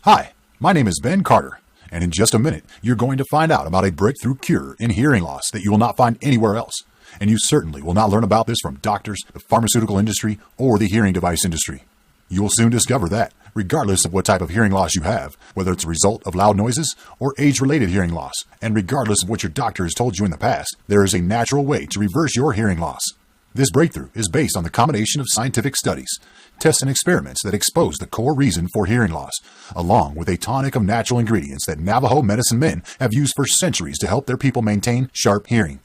Hi, my name is Ben Carter, and in just a minute, you're going to find out about a breakthrough cure in hearing loss that you will not find anywhere else. And you certainly will not learn about this from doctors, the pharmaceutical industry, or the hearing device industry. You will soon discover that, regardless of what type of hearing loss you have, whether it's a result of loud noises or age-related hearing loss, and regardless of what your doctor has told you in the past, there is a natural way to reverse your hearing loss. This breakthrough is based on the combination of scientific studies, tests, and experiments that expose the core reason for hearing loss, along with a tonic of natural ingredients that Navajo medicine men have used for centuries to help their people maintain sharp hearing.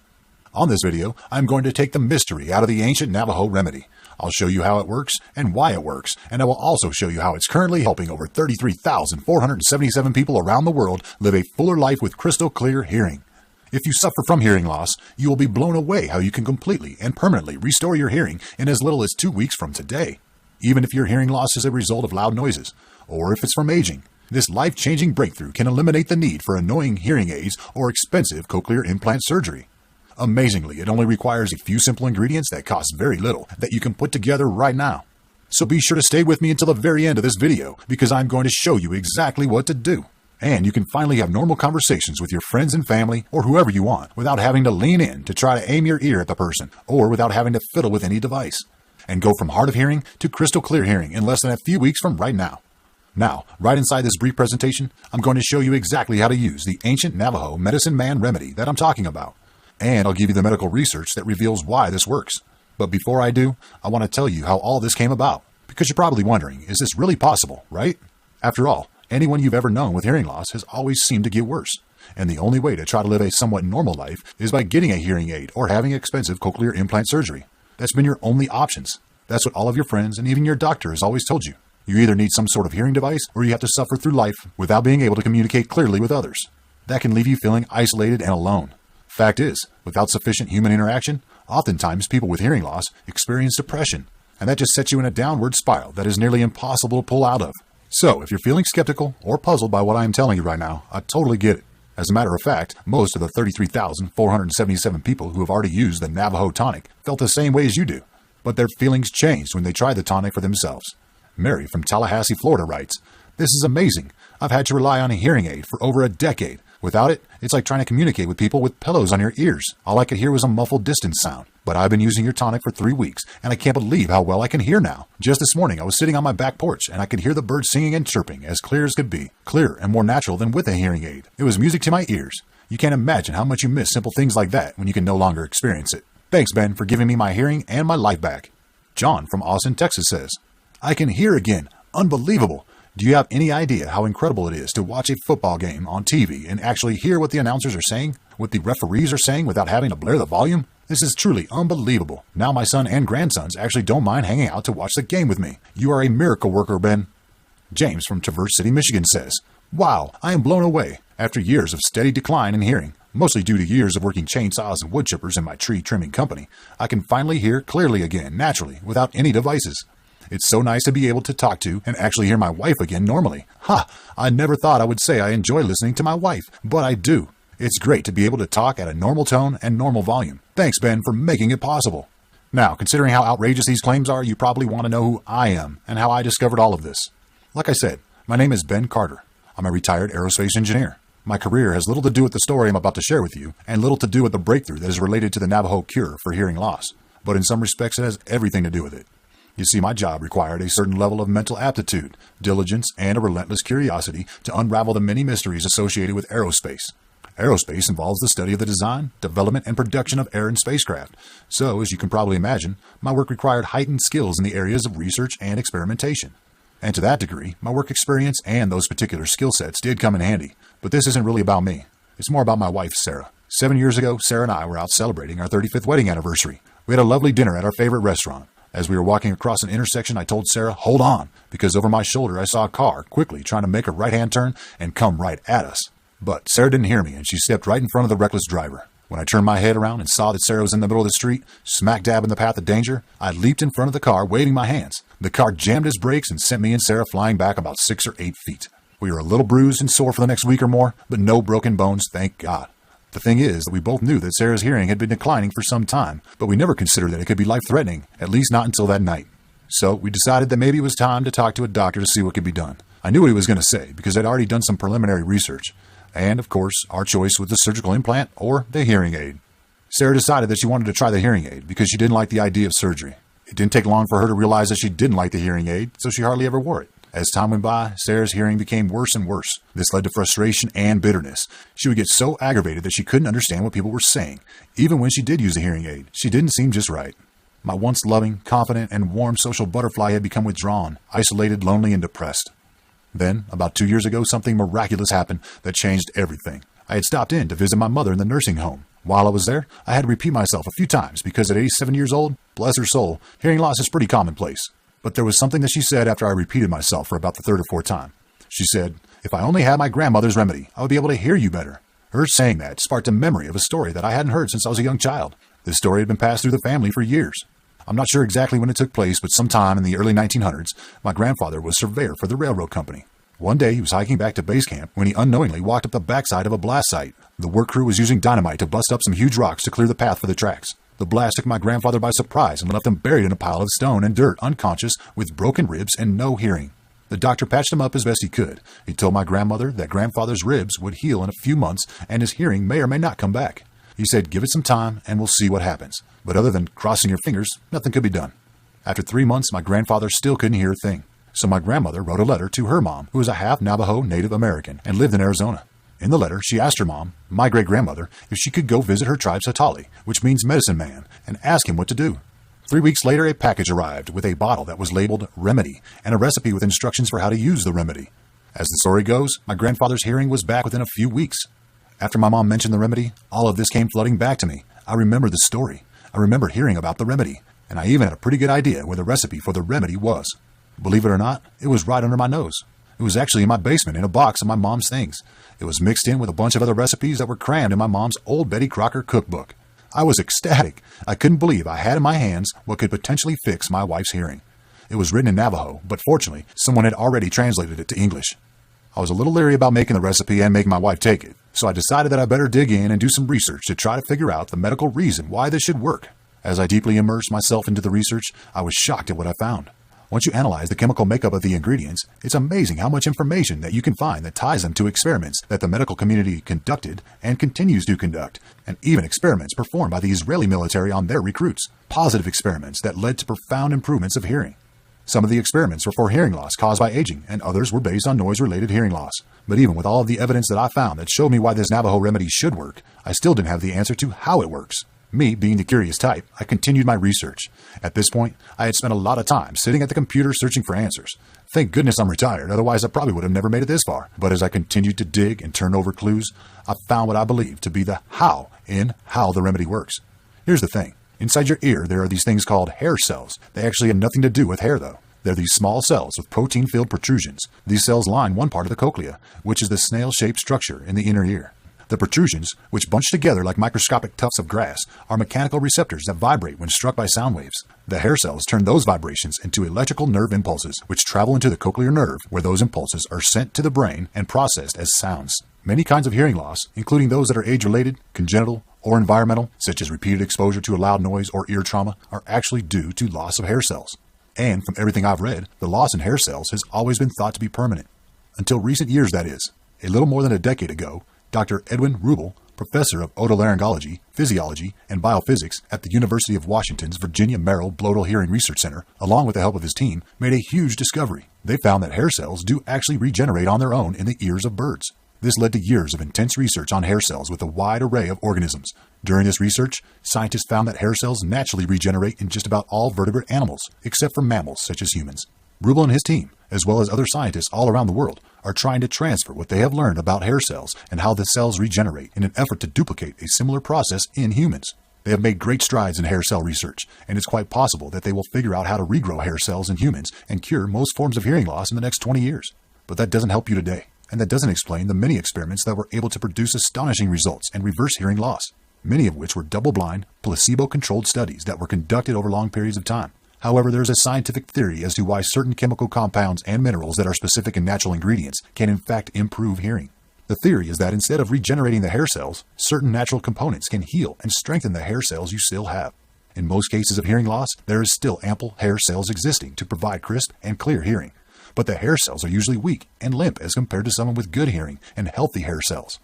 On this video, I'm going to take the mystery out of the ancient Navajo remedy. I'll show you how it works and why it works, and I will also show you how it's currently helping over 33,477 people around the world live a fuller life with crystal clear hearing. If you suffer from hearing loss, you will be blown away how you can completely and permanently restore your hearing in as little as 2 weeks from today. Even if your hearing loss is a result of loud noises, or if it's from aging, this life-changing breakthrough can eliminate the need for annoying hearing aids or expensive cochlear implant surgery. Amazingly, it only requires a few simple ingredients that cost very little that you can put together right now. So be sure to stay with me until the very end of this video, because I'm going to show you exactly what to do. And you can finally have normal conversations with your friends and family or whoever you want without having to lean in to try to aim your ear at the person or without having to fiddle with any device. And go from hard of hearing to crystal clear hearing in less than a few weeks from right now. Now, right inside this brief presentation, I'm going to show you exactly how to use the ancient Navajo medicine man remedy that I'm talking about. And I'll give you the medical research that reveals why this works. But before I do, I want to tell you how all this came about. Because you're probably wondering, is this really possible, right? After all, anyone you've ever known with hearing loss has always seemed to get worse. And the only way to try to live a somewhat normal life is by getting a hearing aid or having expensive cochlear implant surgery. That's been your only options. That's what all of your friends and even your doctor has always told you. You either need some sort of hearing device or you have to suffer through life without being able to communicate clearly with others. That can leave you feeling isolated and alone. Fact is, without sufficient human interaction, oftentimes people with hearing loss experience depression, and that just sets you in a downward spiral that is nearly impossible to pull out of. So, if you're feeling skeptical or puzzled by what I am telling you right now, I totally get it. As a matter of fact, most of the 33,477 people who have already used the Navajo tonic felt the same way as you do, but their feelings changed when they tried the tonic for themselves. Mary from Tallahassee, Florida writes, "This is amazing. I've had to rely on a hearing aid for over a decade. Without it, it's like trying to communicate with people with pillows on your ears. All I could hear was a muffled distance sound. But I've been using your tonic for 3 weeks, and I can't believe how well I can hear now. Just this morning, I was sitting on my back porch, and I could hear the birds singing and chirping as clear as could be. Clearer and more natural than with a hearing aid. It was music to my ears. You can't imagine how much you miss simple things like that when you can no longer experience it. Thanks, Ben, for giving me my hearing and my life back." John from Austin, Texas says, "I can hear again. Unbelievable. Do you have any idea how incredible it is to watch a football game on TV and actually hear what the announcers are saying, what the referees are saying without having to blare the volume? This is truly unbelievable. Now my son and grandsons actually don't mind hanging out to watch the game with me. You are a miracle worker, Ben." James from Traverse City, Michigan says, "Wow, I am blown away. After years of steady decline in hearing, mostly due to years of working chainsaws and wood chippers in my tree trimming company, I can finally hear clearly again, naturally, without any devices. It's so nice to be able to talk to and actually hear my wife again normally. I never thought I would say I enjoy listening to my wife, but I do. It's great to be able to talk at a normal tone and normal volume. Thanks, Ben, for making it possible." Now, considering how outrageous these claims are, you probably want to know who I am and how I discovered all of this. Like I said, my name is Ben Carter. I'm a retired aerospace engineer. My career has little to do with the story I'm about to share with you, and little to do with the breakthrough that is related to the Navajo cure for hearing loss. But in some respects, it has everything to do with it. You see, my job required a certain level of mental aptitude, diligence, and a relentless curiosity to unravel the many mysteries associated with aerospace. Aerospace involves the study of the design, development, and production of air and spacecraft. So, as you can probably imagine, my work required heightened skills in the areas of research and experimentation. And to that degree, my work experience and those particular skill sets did come in handy. But this isn't really about me. It's more about my wife, Sarah. 7 years ago, Sarah and I were out celebrating our 35th wedding anniversary. We had a lovely dinner at our favorite restaurant. As we were walking across an intersection, I told Sarah, "Hold on," because over my shoulder I saw a car quickly trying to make a right-hand turn and come right at us. But Sarah didn't hear me, and she stepped right in front of the reckless driver. When I turned my head around and saw that Sarah was in the middle of the street, smack dab in the path of danger, I leaped in front of the car, waving my hands. The car jammed its brakes and sent me and Sarah flying back about 6 or 8 feet. We were a little bruised and sore for the next week or more, but no broken bones, thank God. The thing is that we both knew that Sarah's hearing had been declining for some time, but we never considered that it could be life-threatening, at least not until that night. So we decided that maybe it was time to talk to a doctor to see what could be done. I knew what he was going to say because I'd already done some preliminary research. And, of course, our choice was the surgical implant or the hearing aid. Sarah decided that she wanted to try the hearing aid because she didn't like the idea of surgery. It didn't take long for her to realize that she didn't like the hearing aid, so she hardly ever wore it. As time went by, Sarah's hearing became worse and worse. This led to frustration and bitterness. She would get so aggravated that she couldn't understand what people were saying. Even when she did use the hearing aid, she didn't seem just right. My once loving, confident, and warm social butterfly had become withdrawn, isolated, lonely, and depressed. Then, about 2 years ago, something miraculous happened that changed everything. I had stopped in to visit my mother in the nursing home. While I was there, I had to repeat myself a few times because at 87 years old, bless her soul, hearing loss is pretty commonplace. But there was something that she said after I repeated myself for about the third or fourth time. She said, "If I only had my grandmother's remedy, I would be able to hear you better." Her saying that sparked a memory of a story that I hadn't heard since I was a young child. This story had been passed through the family for years. I'm not sure exactly when it took place, but sometime in the early 1900s, my grandfather was surveyor for the railroad company. One day, he was hiking back to base camp when he unknowingly walked up the backside of a blast site. The work crew was using dynamite to bust up some huge rocks to clear the path for the tracks. The blast took my grandfather by surprise and left him buried in a pile of stone and dirt, unconscious, with broken ribs and no hearing. The doctor patched him up as best he could. He told my grandmother that grandfather's ribs would heal in a few months and his hearing may or may not come back. He said, "Give it some time and we'll see what happens." But other than crossing your fingers, nothing could be done. After 3 months, my grandfather still couldn't hear a thing. So my grandmother wrote a letter to her mom, who was a half Navajo Native American and lived in Arizona. In the letter, she asked her mom, my great-grandmother, if she could go visit her tribe's Hatali, which means medicine man, and ask him what to do. 3 weeks later, a package arrived with a bottle that was labeled Remedy and a recipe with instructions for how to use the remedy. As the story goes, my grandfather's hearing was back within a few weeks. After my mom mentioned the remedy, all of this came flooding back to me. I remember the story. I remember hearing about the remedy, and I even had a pretty good idea where the recipe for the remedy was. Believe it or not, it was right under my nose. It was actually in my basement in a box of my mom's things. It was mixed in with a bunch of other recipes that were crammed in my mom's old Betty Crocker cookbook. I was ecstatic. I couldn't believe I had in my hands what could potentially fix my wife's hearing. It was written in Navajo, but fortunately, someone had already translated it to English. I was a little leery about making the recipe and making my wife take it, so I decided that I better dig in and do some research to try to figure out the medical reason why this should work. As I deeply immersed myself into the research, I was shocked at what I found. Once you analyze the chemical makeup of the ingredients, it's amazing how much information that you can find that ties them to experiments that the medical community conducted and continues to conduct, and even experiments performed by the Israeli military on their recruits, positive experiments that led to profound improvements of hearing. Some of the experiments were for hearing loss caused by aging, and others were based on noise-related hearing loss. But even with all of the evidence that I found that showed me why this Navajo remedy should work, I still didn't have the answer to how it works. Me, being the curious type, I continued my research. At this point, I had spent a lot of time sitting at the computer searching for answers. Thank goodness I'm retired, otherwise I probably would have never made it this far. But as I continued to dig and turn over clues, I found what I believe to be the how in how the remedy works. Here's the thing. Inside your ear, there are these things called hair cells. They actually have nothing to do with hair, though. They're these small cells with protein-filled protrusions. These cells line one part of the cochlea, which is the snail-shaped structure in the inner ear. The protrusions, which bunch together like microscopic tufts of grass, are mechanical receptors that vibrate when struck by sound waves. The hair cells turn those vibrations into electrical nerve impulses, which travel into the cochlear nerve, where those impulses are sent to the brain and processed as sounds. Many kinds of hearing loss, including those that are age-related, congenital, or environmental, such as repeated exposure to a loud noise or ear trauma, are actually due to loss of hair cells. And from everything I've read, the loss in hair cells has always been thought to be permanent. Until recent years, that is. A little more than a decade ago, Dr. Edwin Rubel, professor of otolaryngology, physiology, and biophysics at the University of Washington's Virginia Merrill Bloedel Hearing Research Center, along with the help of his team, made a huge discovery. They found that hair cells do actually regenerate on their own in the ears of birds. This led to years of intense research on hair cells with a wide array of organisms. During this research, scientists found that hair cells naturally regenerate in just about all vertebrate animals, except for mammals such as humans. Rubel and his team, as well as other scientists all around the world, are trying to transfer what they have learned about hair cells and how the cells regenerate in an effort to duplicate a similar process in humans. They have made great strides in hair cell research, and it's quite possible that they will figure out how to regrow hair cells in humans and cure most forms of hearing loss in the next 20 years. But that doesn't help you today, and that doesn't explain the many experiments that were able to produce astonishing results and reverse hearing loss, many of which were double-blind, placebo-controlled studies that were conducted over long periods of time. However, there is a scientific theory as to why certain chemical compounds and minerals that are specific in natural ingredients can in fact improve hearing. The theory is that instead of regenerating the hair cells, certain natural components can heal and strengthen the hair cells you still have. In most cases of hearing loss, there is still ample hair cells existing to provide crisp and clear hearing. but the hair cells are usually weak and limp as compared to someone with good hearing and healthy hair cells.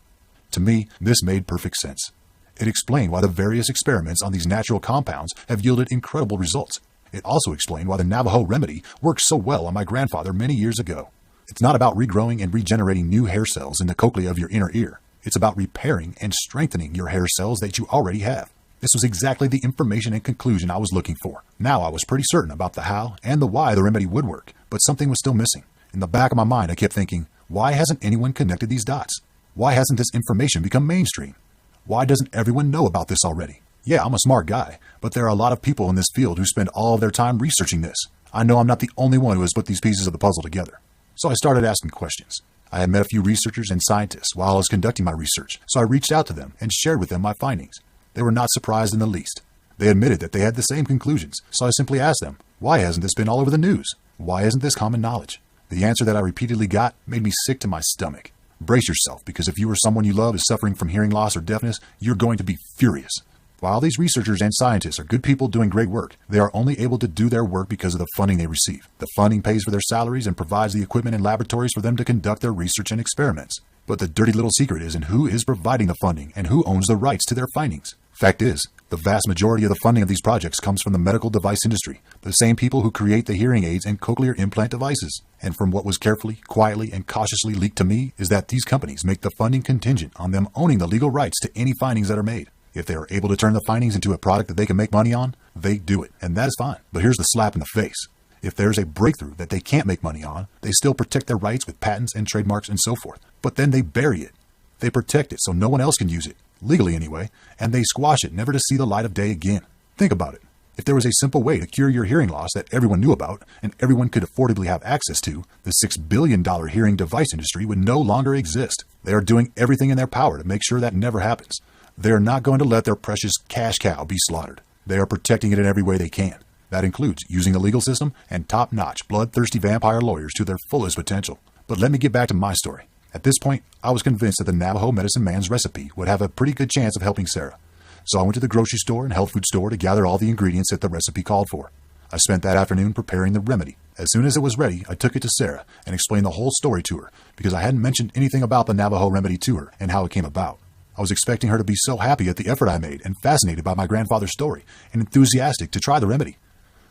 To me, this made perfect sense. It explained why the various experiments on these natural compounds have yielded incredible results. It also explained why the Navajo remedy worked so well on my grandfather many years ago. It's not about regrowing and regenerating new hair cells in the cochlea of your inner ear. It's about repairing and strengthening your hair cells that you already have. This was exactly the information and conclusion I was looking for. Now I was pretty certain about the how and the why the remedy would work, but something was still missing. In the back of my mind, I kept thinking, why hasn't anyone connected these dots? Why hasn't this information become mainstream? Why doesn't everyone know about this already? Yeah, I'm a smart guy, but there are a lot of people in this field who spend all of their time researching this. I know I'm not the only one who has put these pieces of the puzzle together. So I started asking questions. I had met a few researchers and scientists while I was conducting my research, so I reached out to them and shared with them my findings. They were not surprised in the least. They admitted that they had the same conclusions, so I simply asked them, why hasn't this been all over the news? Why isn't this common knowledge? The answer that I repeatedly got made me sick to my stomach. Brace yourself, because if you or someone you love is suffering from hearing loss or deafness, you're going to be furious. While these researchers and scientists are good people doing great work, they are only able to do their work because of the funding they receive. The funding pays for their salaries and provides the equipment and laboratories for them to conduct their research and experiments. But the dirty little secret is in who is providing the funding and who owns the rights to their findings. Fact is, the vast majority of the funding of these projects comes from the medical device industry, the same people who create the hearing aids and cochlear implant devices. And from what was carefully, quietly, and cautiously leaked to me is that these companies make the funding contingent on them owning the legal rights to any findings that are made. If they are able to turn the findings into a product that they can make money on, they do it, and that is fine. But here's the slap in the face. If there's a breakthrough that they can't make money on, they still protect their rights with patents and trademarks and so forth. But then they bury it. They protect it so no one else can use it, legally anyway, and they squash it never to see the light of day again. Think about it. If there was a simple way to cure your hearing loss that everyone knew about and everyone could affordably have access to, the $6 billion hearing device industry would no longer exist. They are doing everything in their power to make sure that never happens. They are not going to let their precious cash cow be slaughtered. They are protecting it in every way they can. That includes using the legal system and top-notch, bloodthirsty vampire lawyers to their fullest potential. But let me get back to my story. At this point, I was convinced that the Navajo Medicine Man's recipe would have a pretty good chance of helping Sarah. So I went to the grocery store and health food store to gather all the ingredients that the recipe called for. I spent that afternoon preparing the remedy. As soon as it was ready, I took it to Sarah and explained the whole story to her because I hadn't mentioned anything about the Navajo remedy to her and how it came about. I was expecting her to be so happy at the effort I made and fascinated by my grandfather's story and enthusiastic to try the remedy.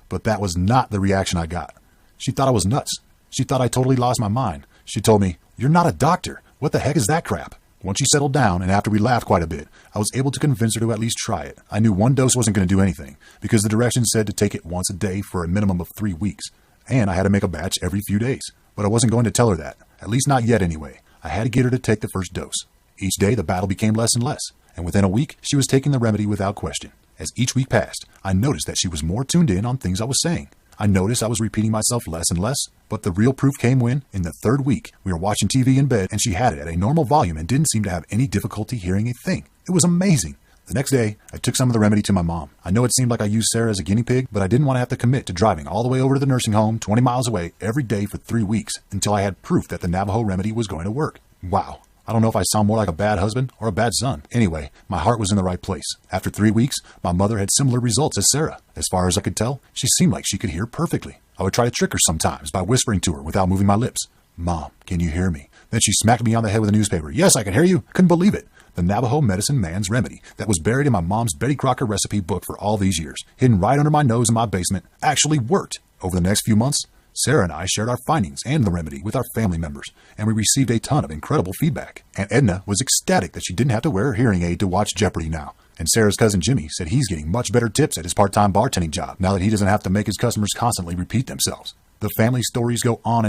But that was not the reaction I got. She thought I was nuts. She thought I totally lost my mind. She told me, "You're not a doctor. What the heck is that crap?" Once she settled down, and after we laughed quite a bit, I was able to convince her to at least try it. I knew one dose wasn't going to do anything, because the directions said to take it once a day for a minimum of 3 weeks, and I had to make a batch every few days. But I wasn't going to tell her that, at least not yet anyway. I had to get her to take the first dose. Each day, the battle became less and less, and within a week, she was taking the remedy without question. As each week passed, I noticed that she was more tuned in on things I was saying. I noticed I was repeating myself less and less, but the real proof came when, in the 3rd week, we were watching TV in bed and she had it at a normal volume and didn't seem to have any difficulty hearing a thing. It was amazing. The next day, I took some of the remedy to my mom. I know it seemed like I used Sarah as a guinea pig, but I didn't want to have to commit to driving all the way over to the nursing home 20 miles away every day for 3 weeks until I had proof that the Navajo remedy was going to work. Wow. I don't know if I sound more like a bad husband or a bad son. Anyway, my heart was in the right place. After 3 weeks, my mother had similar results as Sarah. As far as I could tell, she seemed like she could hear perfectly. I would try to trick her sometimes by whispering to her without moving my lips. "Mom, can you hear me?" Then she smacked me on the head with a newspaper. "Yes, I can hear you." Couldn't believe it. The Navajo Medicine Man's remedy that was buried in my mom's Betty Crocker recipe book for all these years, hidden right under my nose in my basement, actually worked. Over the next few months, Sarah and I shared our findings and the remedy with our family members, and we received a ton of incredible feedback. Aunt Edna was ecstatic that she didn't have to wear a hearing aid to watch Jeopardy now. And Sarah's cousin Jimmy said he's getting much better tips at his part-time bartending job now that he doesn't have to make his customers constantly repeat themselves. The family stories go on,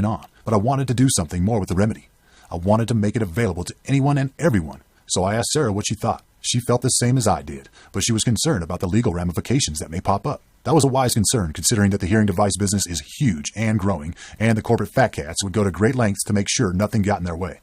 but I wanted to do something more with the remedy. I wanted to make it available to anyone and everyone. So I asked Sarah what she thought. She felt the same as I did, but she was concerned about the legal ramifications that may pop up. That was a wise concern, considering that the hearing device business is huge and growing, and the corporate fat cats would go to great lengths to make sure nothing got in their way.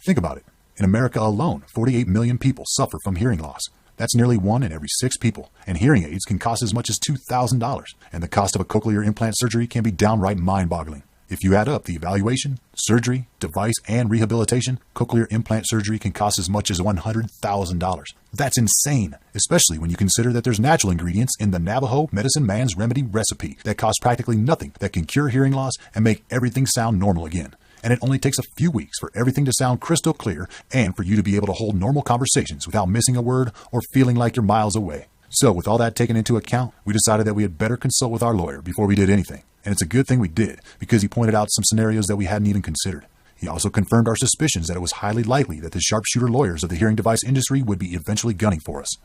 Think about it. In America alone, 48 million people suffer from hearing loss. That's nearly 1 in every 6 people, and hearing aids can cost as much as $2,000, and the cost of a cochlear implant surgery can be downright mind-boggling. If you add up the evaluation, surgery, device, and rehabilitation, cochlear implant surgery can cost as much as $100,000. That's insane, especially when you consider that there's natural ingredients in the Navajo Medicine Man's Remedy recipe that cost practically nothing that can cure hearing loss and make everything sound normal again. And it only takes a few weeks for everything to sound crystal clear and for you to be able to hold normal conversations without missing a word or feeling like you're miles away. So with all that taken into account, we decided that we had better consult with our lawyer before we did anything. And it's a good thing we did, because he pointed out some scenarios that we hadn't even considered. He also confirmed our suspicions that it was highly likely that the sharpshooter lawyers of the hearing device industry would be eventually gunning for us.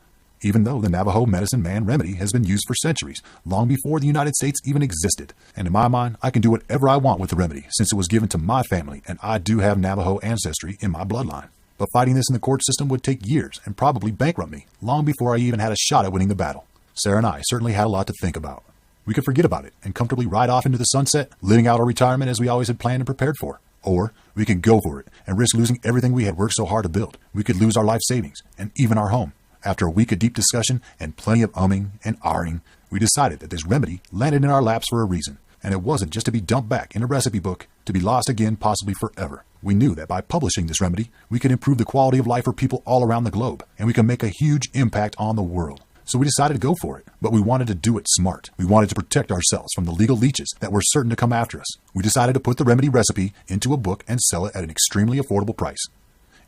Even though the Navajo Medicine Man remedy has been used for centuries, long before the United States even existed. And in my mind, I can do whatever I want with the remedy, since it was given to my family, and I do have Navajo ancestry in my bloodline. But fighting this in the court system would take years and probably bankrupt me, long before I even had a shot at winning the battle. Sarah and I certainly had a lot to think about. We could forget about it and comfortably ride off into the sunset, living out our retirement as we always had planned and prepared for. Or we could go for it and risk losing everything we had worked so hard to build. We could lose our life savings and even our home. After a week of deep discussion and plenty of umming and ahhing, we decided that this remedy landed in our laps for a reason. And it wasn't just to be dumped back in a recipe book, to be lost again possibly forever. We knew that by publishing this remedy, we could improve the quality of life for people all around the globe, and we could make a huge impact on the world. So we decided to go for it, but we wanted to do it smart. We wanted to protect ourselves from the legal leeches that were certain to come after us. We decided to put the remedy recipe into a book and sell it at an extremely affordable price.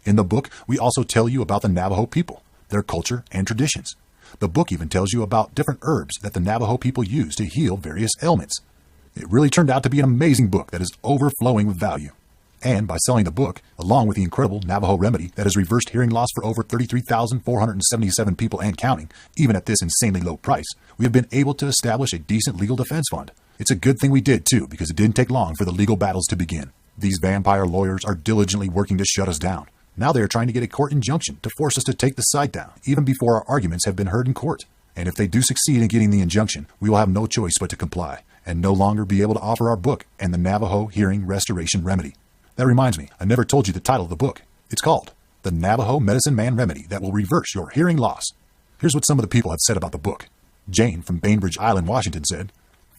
In the book, we also tell you about the Navajo people, their culture and traditions. The book even tells you about different herbs that the Navajo people use to heal various ailments. It really turned out to be an amazing book that is overflowing with value. And by selling the book, along with the incredible Navajo remedy that has reversed hearing loss for over 33,477 people and counting, even at this insanely low price, we have been able to establish a decent legal defense fund. It's a good thing we did too, because it didn't take long for the legal battles to begin. These vampire lawyers are diligently working to shut us down. Now they are trying to get a court injunction to force us to take the site down, even before our arguments have been heard in court. And if they do succeed in getting the injunction, we will have no choice but to comply, and no longer be able to offer our book and the Navajo Hearing Restoration Remedy. That reminds me, I never told you the title of the book. It's called The Navajo Medicine Man Remedy That Will Reverse Your Hearing Loss. Here's what some of the people have said about the book. Jane from Bainbridge Island, Washington said,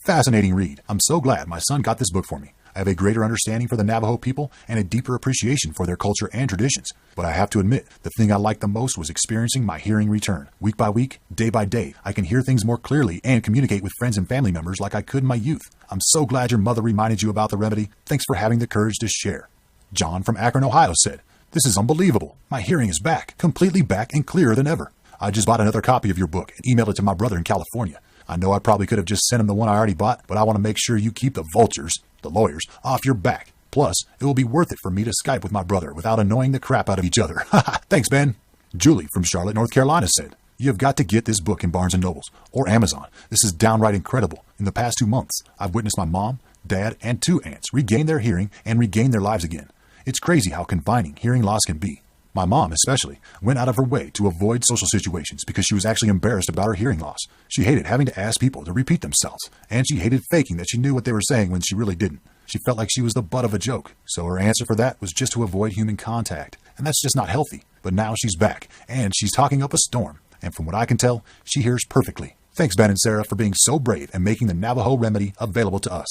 "Fascinating read. I'm so glad my son got this book for me. I have a greater understanding for the Navajo people and a deeper appreciation for their culture and traditions. But I have to admit, the thing I liked the most was experiencing my hearing return. Week by week, day by day, I can hear things more clearly and communicate with friends and family members like I could in my youth. I'm so glad your mother reminded you about the remedy. Thanks for having the courage to share." John from Akron, Ohio said, "This is unbelievable. My hearing is back, completely back and clearer than ever. I just bought another copy of your book and emailed it to my brother in California. I know I probably could have just sent him the one I already bought, but I want to make sure you keep the vultures, the lawyers, off your back. Plus, it will be worth it for me to Skype with my brother without annoying the crap out of each other. Thanks, Ben." Julie from Charlotte, North Carolina said, "You have got to get this book in Barnes & Nobles or Amazon. This is downright incredible. In the past 2 months, I've witnessed my mom, dad, and 2 aunts regain their hearing and regain their lives again. It's crazy how confining hearing loss can be. My mom, especially, went out of her way to avoid social situations because she was actually embarrassed about her hearing loss. She hated having to ask people to repeat themselves, and she hated faking that she knew what they were saying when she really didn't. She felt like she was the butt of a joke, so her answer for that was just to avoid human contact, and that's just not healthy. But now she's back, and she's talking up a storm, and from what I can tell, she hears perfectly. Thanks, Ben and Sarah, for being so brave and making the Navajo remedy available to us.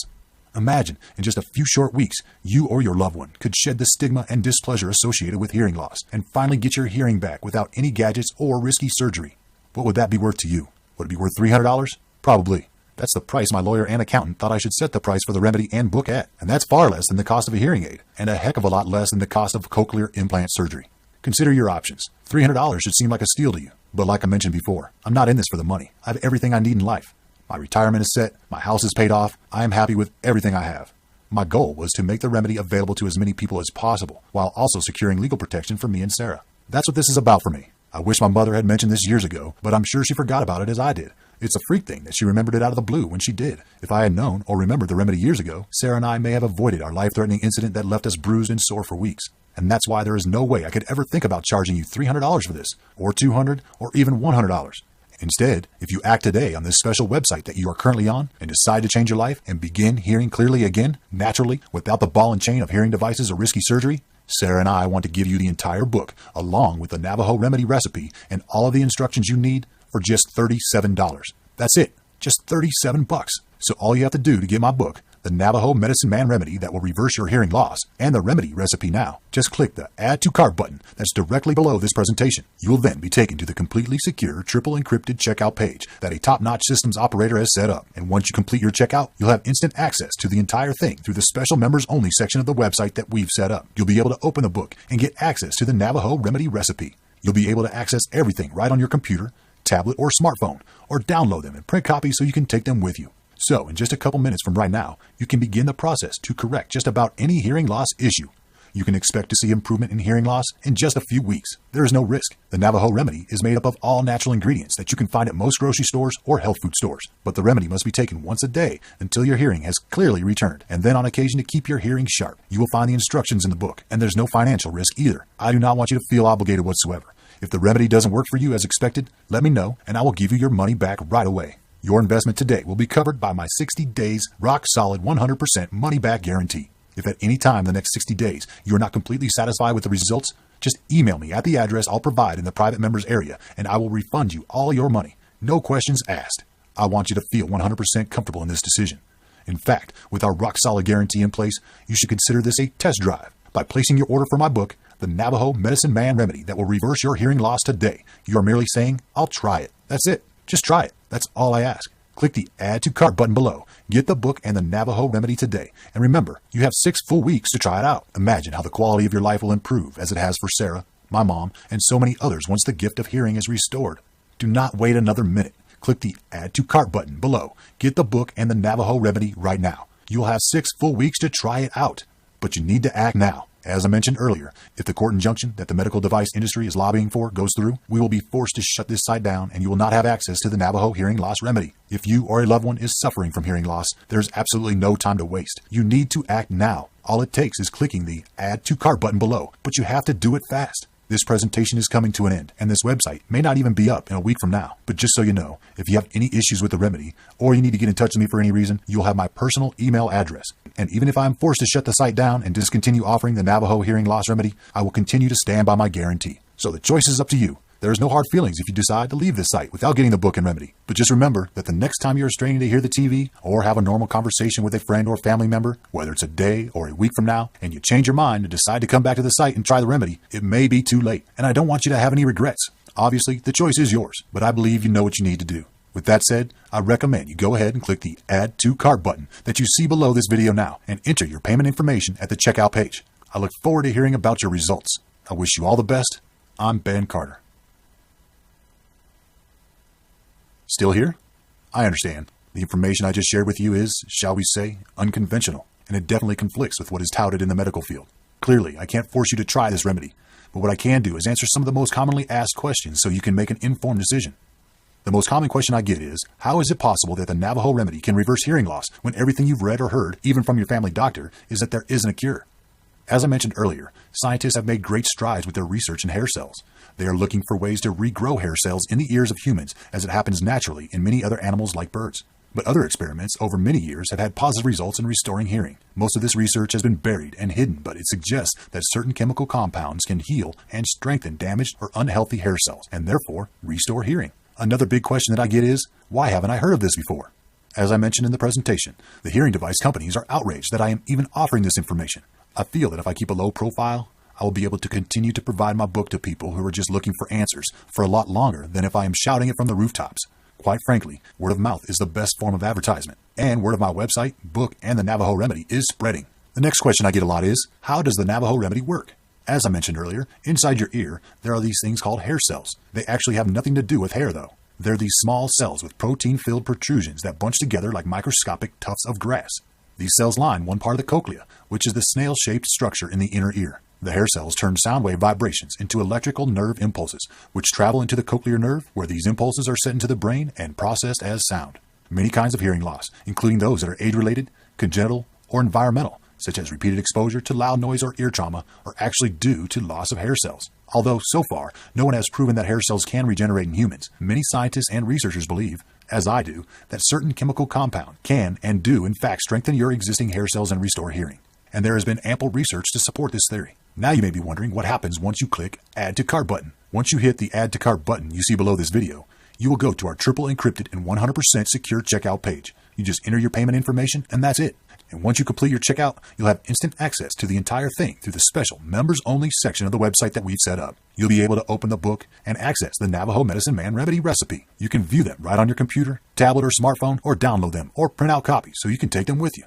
Imagine, in just a few short weeks, you or your loved one could shed the stigma and displeasure associated with hearing loss and finally get your hearing back without any gadgets or risky surgery. What would that be worth to you? Would it be worth $300? Probably. That's the price my lawyer and accountant thought I should set the price for the remedy and book at, and that's far less than the cost of a hearing aid, and a heck of a lot less than the cost of cochlear implant surgery. Consider your options. $300 should seem like a steal to you, but like I mentioned before, I'm not in this for the money. I have everything I need in life. My retirement is set, my house is paid off, I am happy with everything I have. My goal was to make the remedy available to as many people as possible, while also securing legal protection for me and Sarah. That's what this is about for me. I wish my mother had mentioned this years ago, but I'm sure she forgot about it as I did. It's a freak thing that she remembered it out of the blue when she did. If I had known or remembered the remedy years ago, Sarah and I may have avoided our life-threatening incident that left us bruised and sore for weeks. And that's why there is no way I could ever think about charging you $300 for this, or $200, or even $100. Instead, if you act today on this special website that you are currently on and decide to change your life and begin hearing clearly again, naturally, without the ball and chain of hearing devices or risky surgery, Sarah and I want to give you the entire book, along with the Navajo remedy recipe and all of the instructions you need for just $37. That's it, just $37. So all you have to do to get my book, the Navajo Medicine Man remedy that will reverse your hearing loss, and the remedy recipe now. Just click the Add to Cart button that's directly below this presentation. You will then be taken to the completely secure, triple encrypted checkout page that a top-notch systems operator has set up. And once you complete your checkout, you'll have instant access to the entire thing through the special members-only section of the website that we've set up. You'll be able to open the book and get access to the Navajo remedy recipe. You'll be able to access everything right on your computer, tablet, or smartphone, or download them in print copies so you can take them with you. So, in just a couple minutes from right now, you can begin the process to correct just about any hearing loss issue. You can expect to see improvement in hearing loss in just a few weeks. There is no risk. The Navajo remedy is made up of all natural ingredients that you can find at most grocery stores or health food stores. But the remedy must be taken once a day until your hearing has clearly returned, and then on occasion to keep your hearing sharp. You will find the instructions in the book, and there's no financial risk either. I do not want you to feel obligated whatsoever. If the remedy doesn't work for you as expected, let me know, and I will give you your money back right away. Your investment today will be covered by my 60 days rock-solid 100% money-back guarantee. If at any time in the next 60 days you are not completely satisfied with the results, just email me at the address I'll provide in the private members area, and I will refund you all your money. No questions asked. I want you to feel 100% comfortable in this decision. In fact, with our rock-solid guarantee in place, you should consider this a test drive. By placing your order for my book, The Navajo Medicine Man Remedy that will reverse your hearing loss today, you are merely saying, I'll try it. That's it. Just try it. That's all I ask. Click the Add to Cart button below. Get the book and the Navajo remedy today. And remember, you have 6 full weeks to try it out. Imagine how the quality of your life will improve as it has for Sarah, my mom, and so many others once the gift of hearing is restored. Do not wait another minute. Click the Add to Cart button below. Get the book and the Navajo remedy right now. You'll have 6 full weeks to try it out. But you need to act now. As I mentioned earlier, if the court injunction that the medical device industry is lobbying for goes through, we will be forced to shut this site down and you will not have access to the Navajo hearing loss remedy. If you or a loved one is suffering from hearing loss, there's absolutely no time to waste. You need to act now. All it takes is clicking the Add to Cart button below, but you have to do it fast. This presentation is coming to an end, and this website may not even be up in a week from now. But just so you know, if you have any issues with the remedy, or you need to get in touch with me for any reason, you'll have my personal email address. And even if I'm forced to shut the site down and discontinue offering the Navajo hearing loss remedy, I will continue to stand by my guarantee. So the choice is up to you. There is no hard feelings if you decide to leave this site without getting the book and remedy. But just remember that the next time you're straining to hear the TV or have a normal conversation with a friend or family member, whether it's a day or a week from now, and you change your mind and decide to come back to the site and try the remedy, it may be too late. And I don't want you to have any regrets. Obviously, the choice is yours, but I believe you know what you need to do. With that said, I recommend you go ahead and click the Add to Cart button that you see below this video now and enter your payment information at the checkout page. I look forward to hearing about your results. I wish you all the best. I'm Ben Carter. Still here? I understand. The information I just shared with you is, shall we say, unconventional, and it definitely conflicts with what is touted in the medical field. Clearly, I can't force you to try this remedy, but what I can do is answer some of the most commonly asked questions so you can make an informed decision. The most common question I get is, how is it possible that the Navajo remedy can reverse hearing loss when everything you've read or heard, even from your family doctor, is that there isn't a cure? As I mentioned earlier, scientists have made great strides with their research in hair cells. They are looking for ways to regrow hair cells in the ears of humans, as it happens naturally in many other animals like birds. But other experiments over many years have had positive results in restoring hearing. Most of this research has been buried and hidden, but it suggests that certain chemical compounds can heal and strengthen damaged or unhealthy hair cells, and therefore restore hearing. Another big question that I get is, why haven't I heard of this before? As I mentioned in the presentation, the hearing device companies are outraged that I am even offering this information. I feel that if I keep a low profile, I will be able to continue to provide my book to people who are just looking for answers for a lot longer than if I am shouting it from the rooftops. Quite frankly, word of mouth is the best form of advertisement, and word of my website, book, and the Navajo remedy is spreading. The next question I get a lot is, how does the Navajo remedy work? As I mentioned earlier, inside your ear, there are these things called hair cells. They actually have nothing to do with hair, though. They're these small cells with protein-filled protrusions that bunch together like microscopic tufts of grass. These cells line one part of the cochlea, which is the snail-shaped structure in the inner ear. The hair cells turn sound wave vibrations into electrical nerve impulses, which travel into the cochlear nerve, where these impulses are sent into the brain and processed as sound. Many kinds of hearing loss, including those that are age-related, congenital, or environmental, such as repeated exposure to loud noise or ear trauma, are actually due to loss of hair cells. Although, so far, no one has proven that hair cells can regenerate in humans, many scientists and researchers believe, as I do, that certain chemical compounds can and do in fact strengthen your existing hair cells and restore hearing. And there has been ample research to support this theory. Now you may be wondering what happens once you click Add to Cart button. Once you hit the Add to Cart button you see below this video, you will go to our triple encrypted and 100% secure checkout page. You just enter your payment information and that's it. And once you complete your checkout, you'll have instant access to the entire thing through the special members-only section of the website that we've set up. You'll be able to open the book and access the Navajo Medicine Man Remedy recipe. You can view them right on your computer, tablet, or smartphone, or download them or print out copies so you can take them with you.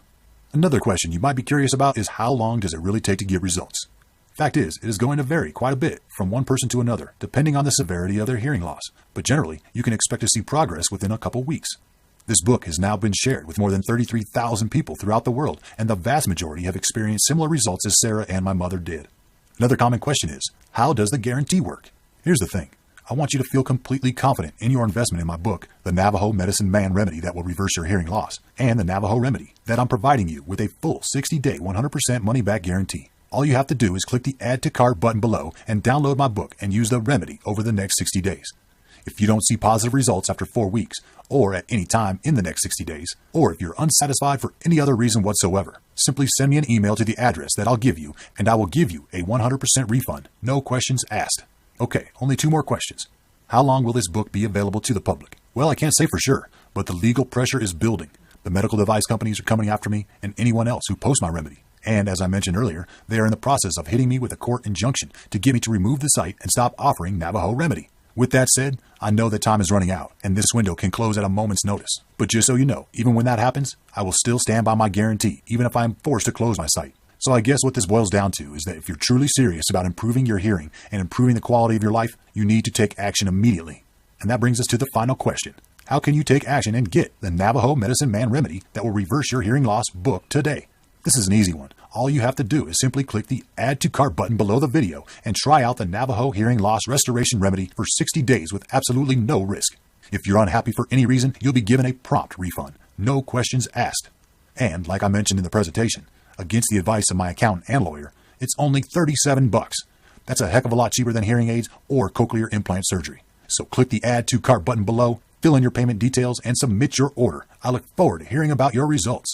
Another question you might be curious about is how long does it really take to get results? Fact is, it is going to vary quite a bit from one person to another, depending on the severity of their hearing loss. But generally, you can expect to see progress within a couple weeks. This book has now been shared with more than 33,000 people throughout the world, and the vast majority have experienced similar results as Sarah and my mother did. Another common question is, how does the guarantee work? Here's the thing. I want you to feel completely confident in your investment in my book, The Navajo Medicine Man Remedy That Will Reverse Your Hearing Loss, and the Navajo Remedy, that I'm providing you with a full 60-day 100% money-back guarantee. All you have to do is click the Add to Cart button below and download my book and use the remedy over the next 60 days. If you don't see positive results after 4 weeks, or at any time in the next 60 days, or if you're unsatisfied for any other reason whatsoever, simply send me an email to the address that I'll give you, and I will give you a 100% refund, no questions asked. Okay, only 2 more questions. How long will this book be available to the public? Well, I can't say for sure, but the legal pressure is building. The medical device companies are coming after me and anyone else who posts my remedy. And as I mentioned earlier, they are in the process of hitting me with a court injunction to get me to remove the site and stop offering Navajo Remedy. With that said, I know that time is running out, and this window can close at a moment's notice. But just so you know, even when that happens, I will still stand by my guarantee, even if I am forced to close my site. So I guess what this boils down to is that if you're truly serious about improving your hearing and improving the quality of your life, you need to take action immediately. And that brings us to the final question. How can you take action and get the Navajo Medicine Man Remedy That Will Reverse Your Hearing Loss book today? This is an easy one. All you have to do is simply click the Add to Cart button below the video and try out the Navajo Hearing Loss Restoration Remedy for 60 days with absolutely no risk. If you're unhappy for any reason, you'll be given a prompt refund. No questions asked. And, like I mentioned in the presentation, against the advice of my accountant and lawyer, it's only $37. That's a heck of a lot cheaper than hearing aids or cochlear implant surgery. So click the Add to Cart button below, fill in your payment details, and submit your order. I look forward to hearing about your results.